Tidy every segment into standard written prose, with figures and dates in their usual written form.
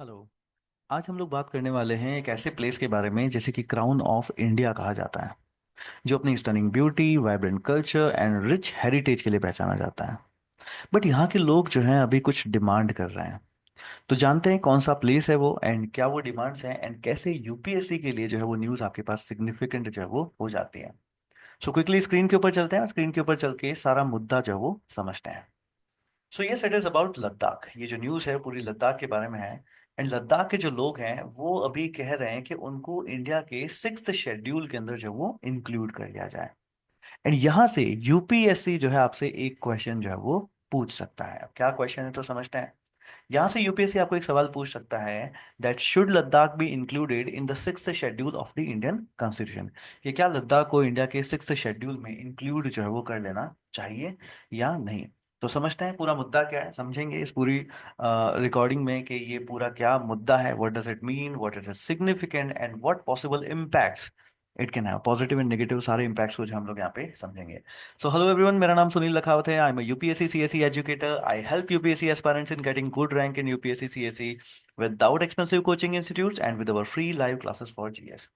Hello. आज हम लोग बात करने वाले हैं एक ऐसे प्लेस के बारे में जिसे कि क्राउन ऑफ इंडिया कहा जाता है, जो अपनी stunning beauty, vibrant culture and rich heritage के लिए पहचाना जाता है। बट यहाँ के लोग जो हैं अभी कुछ डिमांड कर रहे हैं। तो जानते हैं कौन सा प्लेस है वो एंड क्या वो डिमांड्स हैं एंड कैसे यूपीएससी के लिए जो है वो न्यूज़ आपके पास सिग्निफिकेंट जो है वो हो जाती है। सो क्विकली स्क्रीन के ऊपर चलते हैं और स्क्रीन के ऊपर चल के सारा मुद्दा जो है वो समझते हैं। So yes, it is about Ladakh. ये जो न्यूज़ है पूरी लद्दाख के बारे में है। एंड लद्दाख के जो लोग हैं वो अभी कह रहे हैं कि उनको इंडिया के सिक्स्थ शेड्यूल के अंदर जो वो इंक्लूड कर लिया जाए। एंड यहां से यूपीएससी जो है आपसे एक क्वेश्चन जो है वो पूछ सकता है। अब क्या क्वेश्चन है तो समझते हैं। यहां से यूपीएससी आपको एक सवाल पूछ सकता है that should Ladakh be included in the sixth schedule of the Indian constitution. कि क्या लद्दाख को इंडिया के सिक्स्थ शेड्यूल में इंक्लूड जो है वो कर लेना चाहिए या नहीं। तो समझते हैं पूरा मुद्दा क्या है, समझेंगे इस पूरी रिकॉर्डिंग में कि ये पूरा क्या मुद्दा है, what does it mean, what is it significant and what possible impacts it can have, positive and negative सारे इंपैक्ट्स को जो हम लोग यहाँ पे समझेंगे। सो हेलो एवरीवन, मेरा नाम सुनील लखावत है। I am UPSC CSE educator. I help UPSC aspirants in getting good rank in UPSC CSE without expensive coaching institutes and with our free live classes for GS.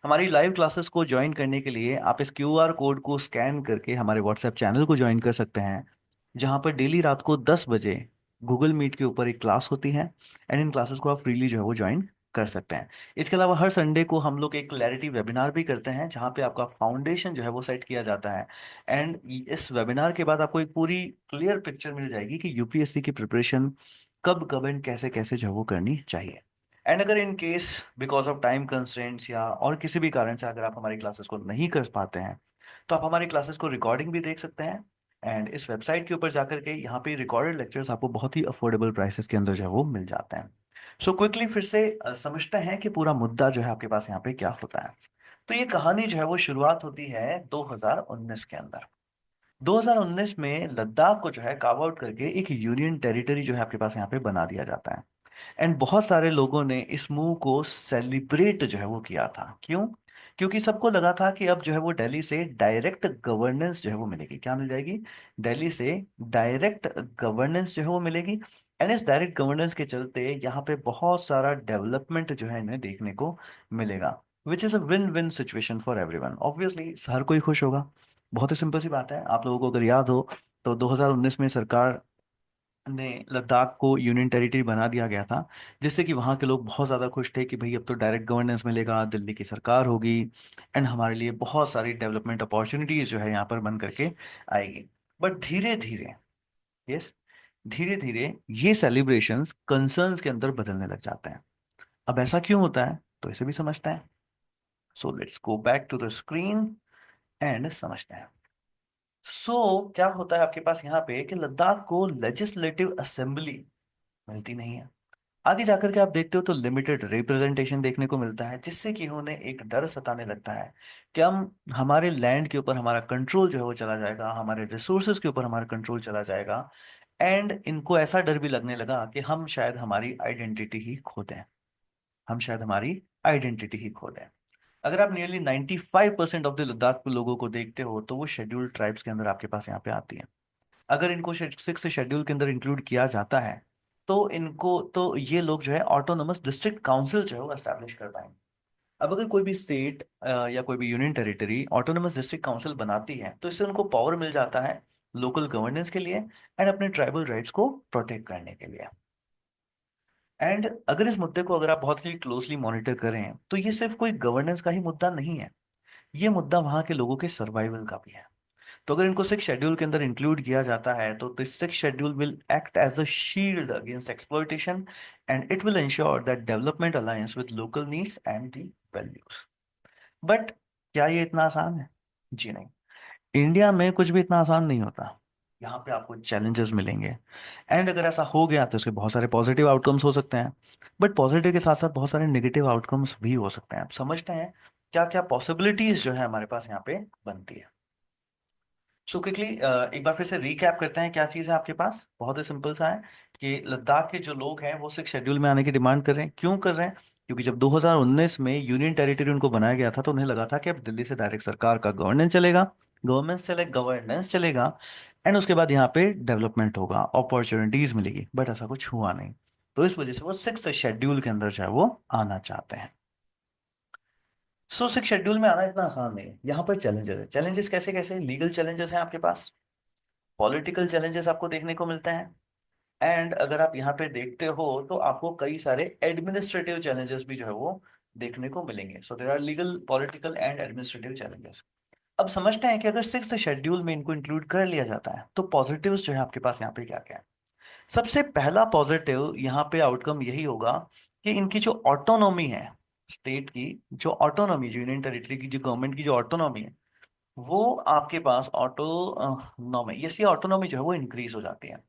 हमारी live classes को join करने के लिए आप इस QR code को scan करके हमारे व्हाट्सएप चैनल को ज्वाइन कर सकते हैं, जहां पर डेली रात को 10 बजे गूगल मीट के ऊपर एक क्लास होती है। एंड इन क्लासेस को आप फ्रीली जो है वो ज्वाइन कर सकते हैं। इसके अलावा हर संडे को हम लोग एक क्लैरिटी वेबिनार भी करते हैं, जहां पे आपका फाउंडेशन जो है वो सेट किया जाता है। एंड इस वेबिनार के बाद आपको एक पूरी क्लियर पिक्चर मिल जाएगी कि यूपीएससी की प्रिपरेशन कब कब एंड कैसे कैसे जो है वो करनी चाहिए। एंड अगर in case because of time constraints या और किसी भी कारण से अगर आप हमारी क्लासेस को नहीं कर पाते हैं, तो आप हमारी क्लासेस को रिकॉर्डिंग भी देख सकते हैं। एंड इस वेबसाइट के ऊपर जाकर के यहाँ पे रिकॉर्डेड लेक्चर्स आपको बहुत ही अफोर्डेबल प्राइसेस के अंदर जो है वो मिल जाते हैं। सो क्विकली फिर से समझते हैं कि पूरा मुद्दा जो है आपके पास यहाँ पे क्या होता है। तो ये कहानी जो है वो शुरुआत होती है 2019 के अंदर। 2019 में लद्दाख को जो है कार्व आउट करके एक यूनियन टेरिटरी जो है आपके पास यहाँ पे बना दिया जाता है। एंड बहुत सारे लोगों ने इस मूव को सेलिब्रेट जो है वो किया था। क्यों? क्योंकि सबको लगा था कि अब जो है वो दिल्ली से डायरेक्ट गवर्नेंस जो है वो मिलेगी। क्या मिल जाएगी? दिल्ली से डायरेक्ट गवर्नेंस जो है वो मिलेगी। एंड इस डायरेक्ट गवर्नेंस के चलते यहाँ पे बहुत सारा डेवलपमेंट जो है इन्हें देखने को मिलेगा, which is a win win situation for everyone. Obviously हर कोई खुश होगा। बहुत ही सिंपल सी बात है। आप लोगों को अगर याद हो तो 2019 में सरकार ने लद्दाख को यूनियन टेरिटरी बना दिया गया था, जिससे कि वहाँ के लोग बहुत ज़्यादा खुश थे कि भाई अब तो डायरेक्ट गवर्नेंस मिलेगा, दिल्ली की सरकार होगी एंड हमारे लिए बहुत सारी डेवलपमेंट अपॉर्चुनिटीज जो है यहाँ पर बन करके आएगी। बट धीरे धीरे, यस, धीरे धीरे ये सेलिब्रेशंस कंसर्न्स के अंदर बदलने लग जाते हैं। अब ऐसा क्यों होता है तो इसे भी समझते हैं। So let's go back to the screen and समझते हैं। क्या होता है आपके पास यहाँ पे कि लद्दाख को लेजिस्लेटिव असेंबली मिलती नहीं है। आगे जाकर के आप देखते हो तो लिमिटेड रिप्रेजेंटेशन देखने को मिलता है, जिससे कि उन्हें एक डर सताने लगता है कि हम हमारे लैंड के ऊपर हमारा कंट्रोल जो है वो चला जाएगा, हमारे रिसोर्सेज के ऊपर हमारा कंट्रोल चला जाएगा। एंड इनको ऐसा डर भी लगने लगा कि हम शायद हमारी आइडेंटिटी ही खो दें। हम शायद हमारी आइडेंटिटी ही खो दें। अगर आप नियरली 95% ऑफ द लद्दाख के लोगों को देखते हो तो वो शेड्यूल्ड ट्राइब्स के अंदर आपके पास यहाँ पे आती हैं। अगर इनको सिक्स शेड्यूल के अंदर इंक्लूड किया जाता है तो इनको तो ये लोग जो है ऑटोनोमस डिस्ट्रिक्ट काउंसिल जो है वो एस्टैब्लिश कर पाएंगे। अब अगर कोई भी स्टेट या कोई भी union territory autonomous district council बनाती है तो इससे उनको पावर मिल जाता है लोकल गवर्नेंस के लिए एंड अपने ट्राइबल राइट्स को प्रोटेक्ट करने के लिए। एंड अगर इस मुद्दे को अगर आप बहुत ही क्लोजली मॉनिटर करें तो ये सिर्फ कोई गवर्नेंस का ही मुद्दा नहीं है। ये मुद्दा वहां के लोगों के सर्वाइवल का भी है। तो अगर इनको सिक्स शेड्यूल के अंदर इंक्लूड किया जाता है तो this six schedule will act as a shield against exploitation and it will ensure that development alliance with local needs and the values. But क्या ये इतना आसान है? जी नहीं। इंडिया में कुछ भी इतना आसान नहीं होता। यहाँ पे आपको चैलेंजेस मिलेंगे। एंड अगर ऐसा हो गया तो इसके बहुत सारे पॉजिटिव आउटकम्स हो सकते हैं। बट पॉजिटिव के साथ साथ बहुत सारे नेगेटिव आउटकम्स भी हो सकते हैं। आप समझते हैं क्या क्या पॉसिबिलिटीज जो है हमारे पास यहाँ पे बनती है। सो क्विकली एक बार फिर से रीकैप करते हैं क्या चीज़ है आपके पास। बहुत ही सिंपल सा है कि लद्दाख के जो लोग हैं वो सिक्स शेड्यूल में आने की डिमांड कर रहे हैं। क्यों कर रहे हैं? क्योंकि जब 2019 में यूनियन टेरिटरी उनको बनाया गया था तो उन्हें लगा था कि अब दिल्ली से डायरेक्ट सरकार का गवर्नेंस चलेगा एंड उसके बाद यहाँ पे डेवलपमेंट होगा, अपॉर्चुनिटीज मिलेगी। बट ऐसा कुछ हुआ नहीं। तो इस वजह से वो सिक्स शेड्यूल के अंदर जो है वो आना चाहते हैं। सो सिक्स शेड्यूल में आना इतना आसान नहीं है। यहाँ पर चैलेंजेस है। चैलेंजेस कैसे कैसे? लीगल चैलेंजेस हैं आपके पास, पॉलिटिकल चैलेंजेस आपको देखने को मिलते हैं, एंड अगर आप यहाँ पे देखते हो तो आपको कई सारे एडमिनिस्ट्रेटिव चैलेंजेस भी जो है वो देखने को मिलेंगे। So there are legal, political and administrative challenges. अब समझते हैं कि अगर सिक्स शेड्यूल में इनको इंक्लूड कर लिया जाता है तो पॉजिटिव्स जो है आपके पास यहाँ पे क्या क्या है। सबसे पहला पॉजिटिव यहाँ पे आउटकम यही होगा कि इनकी जो ऑटोनॉमी है, स्टेट की जो ऑटोनॉमी, जो यूनियन टेरिटरी की जो गवर्नमेंट की जो ऑटोनॉमी है, वो आपके पास ऑटोनॉमी, ये ऑटोनॉमी जो है वो इंक्रीज हो जाती है।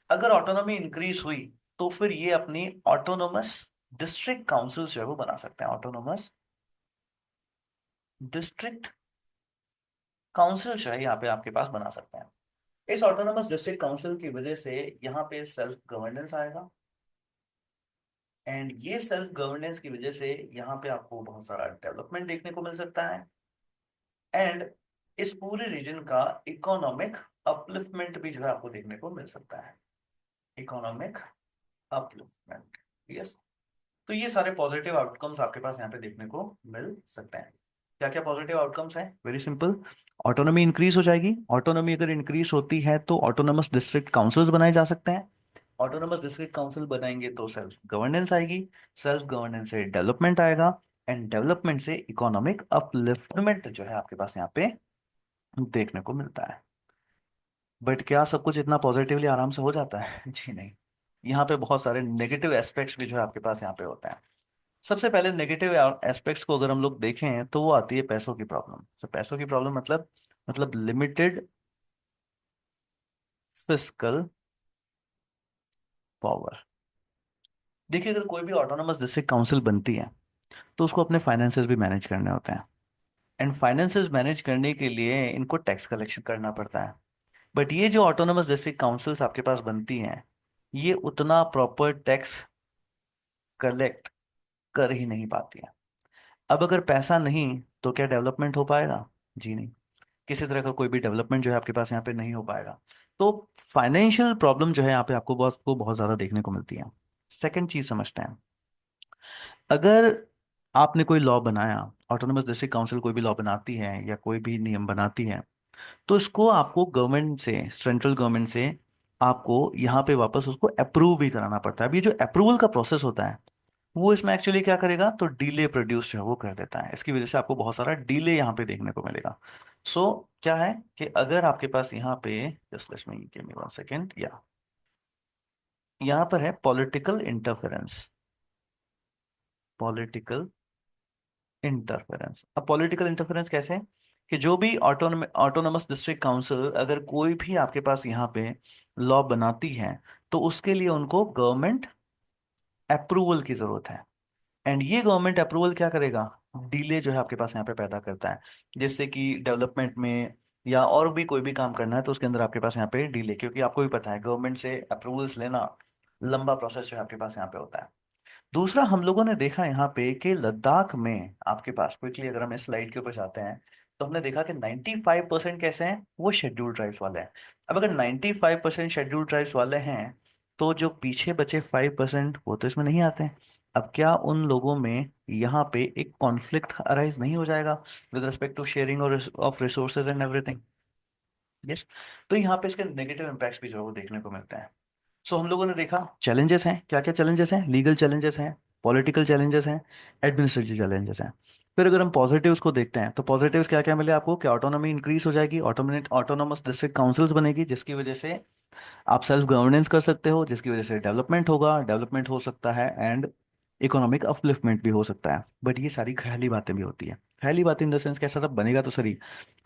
अगर ऑटोनॉमी इंक्रीज हुई तो फिर ये अपनी ऑटोनोमस डिस्ट्रिक्ट काउंसिल जो है वो बना सकते हैं। ऑटोनोमस डिस्ट्रिक्ट काउंसिल जो है यहाँ पे आपके पास बना सकते हैं। इस ऑटोनोमस डिस्ट्रिक्ट काउंसिल की वजह से यहाँ पे सेल्फ गवर्नेंस आएगा, एंड ये सेल्फ गवर्नेंस की वजह से यहाँ पे आपको बहुत सारा डेवलपमेंट देखने को मिल सकता है, एंड इस पूरे रीजन का इकोनॉमिक अपलिफ्टमेंट भी जो है आपको देखने को मिल सकता है। Economic upliftment, yes. तो ये सारे पॉजिटिव आउटकम्स आपके पास यहाँ पे देखने को मिल सकते हैं। क्या क्या पॉजिटिव आउटकम्स हैं? Very simple. ऑटोनॉमी इंक्रीज हो जाएगी। ऑटोनॉमी अगर इंक्रीज होती है तो ऑटोनोमस डिस्ट्रिक्ट काउंसिल्स बनाए जा सकते हैं। ऑटोनोमस डिस्ट्रिक्ट काउंसिल बनाएंगे तो सेल्फ गवर्नेंस आएगी, सेल्फ गवर्नेंस से डेवलपमेंट आएगा, एंड डेवलपमेंट से इकोनॉमिक अपलिफ्टमेंट जो है आपके पास यहाँ पे देखने को मिलता है। बट क्या सब कुछ इतना पॉजिटिवली आराम से हो जाता है? जी नहीं। यहाँ पे बहुत सारे नेगेटिव एस्पेक्ट्स भी जो है आपके पास यहाँ पे होते हैं। सबसे पहले नेगेटिव एस्पेक्ट्स को अगर हम लोग देखें तो वो आती है पैसों की प्रॉब्लम। तो पैसों की प्रॉब्लम मतलब लिमिटेड फिस्कल पावर। देखिए, अगर कोई भी ऑटोनोमस डिस्ट्रिक्ट काउंसिल बनती है तो उसको अपने फाइनेंसेस भी मैनेज करने होते हैं, एंड फाइनेंसेस मैनेज करने के लिए इनको टैक्स कलेक्शन करना पड़ता है। बट ये जो ऑटोनोमस डिस्ट्रिक्ट काउंसिल्स आपके पास बनती हैं, ये उतना प्रॉपर टैक्स कलेक्ट कर ही नहीं पाती हैं। अब अगर पैसा नहीं तो क्या डेवलपमेंट हो पाएगा? जी नहीं। किसी तरह का कोई भी डेवलपमेंट जो है आपके पास यहाँ पे नहीं हो पाएगा। तो फाइनेंशियल प्रॉब्लम जो है यहाँ पे आपको बहुत ज्यादा देखने को मिलती है। सेकंड चीज समझते हैं। अगर आपने कोई लॉ बनाया, ऑटोनोमस डिस्ट्रिक्ट काउंसिल कोई भी लॉ बनाती है या कोई भी नियम बनाती है, तो इसको आपको गवर्नमेंट से, सेंट्रल गवर्नमेंट से आपको यहाँ पे वापस उसको अप्रूव भी कराना पड़ता है। अब ये जो अप्रूवल का प्रोसेस होता है वो इसमें एक्चुअली क्या करेगा, तो डिले प्रोड्यूस जो है वो कर देता है। इसकी वजह से आपको बहुत सारा डिले यहाँ पे देखने को मिलेगा। सो क्या है कि अगर आपके पास यहाँ पे, just let me give me one second, या यहाँ पर है पॉलिटिकल इंटरफेरेंस। Political interference. अब पॉलिटिकल इंटरफेरेंस कैसे? कि जो भी ऑटोनोमस डिस्ट्रिक्ट काउंसिल अगर कोई भी आपके पास यहाँ पे लॉ बनाती है तो उसके लिए उनको गवर्नमेंट अप्रूवल की जरूरत है, एंड ये गवर्नमेंट अप्रूवल क्या करेगा, डिले जो है आपके पास यहाँ पे पैदा करता है। जैसे कि डेवलपमेंट में या और भी कोई भी काम करना है तो उसके अंदर आपके पास यहाँ पे डिले, क्योंकि आपको भी पता है गवर्नमेंट से अप्रूवल्स लेना लंबा प्रोसेस जो है आपके पास यहाँ पे होता है। दूसरा, हम लोगों ने देखा यहाँ पे कि लद्दाख में आपके पास, क्विकली अगर हम इस स्लाइड के ऊपर जाते हैं, तो हमने देखा कि 95% कैसे हैं, वो शेड्यूल ट्राइब्स वाले हैं। अब अगर 95% शेड्यूल ट्राइब्स वाले हैं तो जो पीछे बचे 5% वो तो इसमें नहीं आते हैं। अब क्या उन लोगों में यहाँ पे एक कॉन्फ्लिक्ट अराइज नहीं हो जाएगा विद रिस्पेक्ट टू शेयरिंग और of resources and everything? Yes. तो यहाँ पे इसके नेगेटिव इम्पैक्ट्स भी जो है वो देखने को मिलते हैं। सो हम लोगों ने देखा चैलेंजेस हैं, क्या क्या चैलेंजेस हैं, लीगल चैलेंजेस हैं, पॉलिटिकल चैलेंजेस हैं, एडमिनिस्ट्रेटिव चैलेंजेस हैं। फिर अगर हम पॉजिटिव्स को देखते हैं तो पॉजिटिव्स क्या क्या मिले आपको, कि ऑटोनॉमी इंक्रीज हो जाएगी, ऑटोनोमस डिस्ट्रिक्ट काउंसिल्स बनेगी जिसकी वजह से आप सेल्फ गवर्नेंस कर सकते हो, जिसकी वजह से डेवलपमेंट होगा, डेवलपमेंट हो सकता है, एंड इकोनॉमिक अपलिफ्टमेंट भी हो सकता है। बट ये सारी ख्याली बातें भी होती है। ख्याली बातें इन द सेंस कैसा, सब बनेगा तो सही,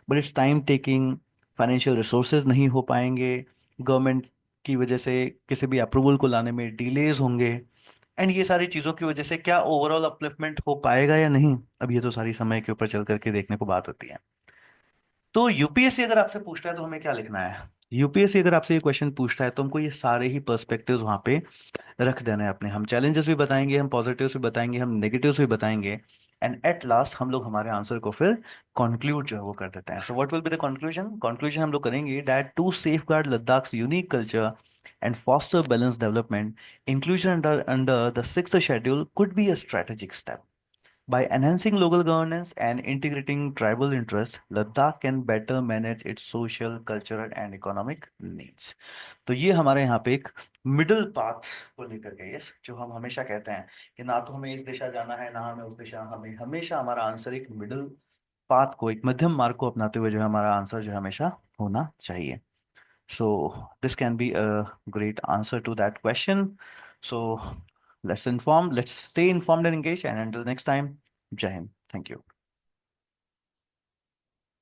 but it's time taking, financial resources नहीं हो पाएंगे, गवर्नमेंट की वजह से किसी भी अप्रूवल को लाने में डिलेज होंगे, एंड ये सारी चीज़ों की वजह से क्या ओवरऑल अपलिफ्टमेंट हो पाएगा या नहीं, अब ये तो सारी समय के ऊपर चल करके देखने को बात होती है। तो यूपीएससी अगर आपसे पूछता है तो हमें क्या लिखना है? यूपीएससी अगर आपसे ये क्वेश्चन पूछता है तो हमको ये सारे ही पर्सपेक्टिव्स वहां पे रख देना है अपने। हम चैलेंजेस भी बताएंगे, हम पॉजिटिव्स भी बताएंगे, हम नेगेटिव्स भी बताएंगे, एंड एट लास्ट हम लोग हमारे आंसर को फिर कंक्लूड जो है वो कर देते हैं। So what will be the conclusion? Conclusion हम लोग करेंगे that to safeguard Ladakh's unique culture and foster balanced development, inclusion under the sixth schedule could be a strategic step. By enhancing local governance and integrating tribal interests, Ladakh can better manage its social, cultural and economic needs. तो ये हमारे यहाँ पे एक middle path को लेकर के, yes, जो हम हमेशा कहते हैं कि ना तो हमें इस दिशा जाना है ना हमें उस दिशा, हमें हमेशा हमारा आंसर एक मिडिल पाथ को, एक मध्यम मार्ग को अपनाते हुए जो है हमारा आंसर जो है हमेशा होना चाहिए. So this can be a great answer to that question. So let's stay informed and engaged. And until next time, Jai Hind. Thank you.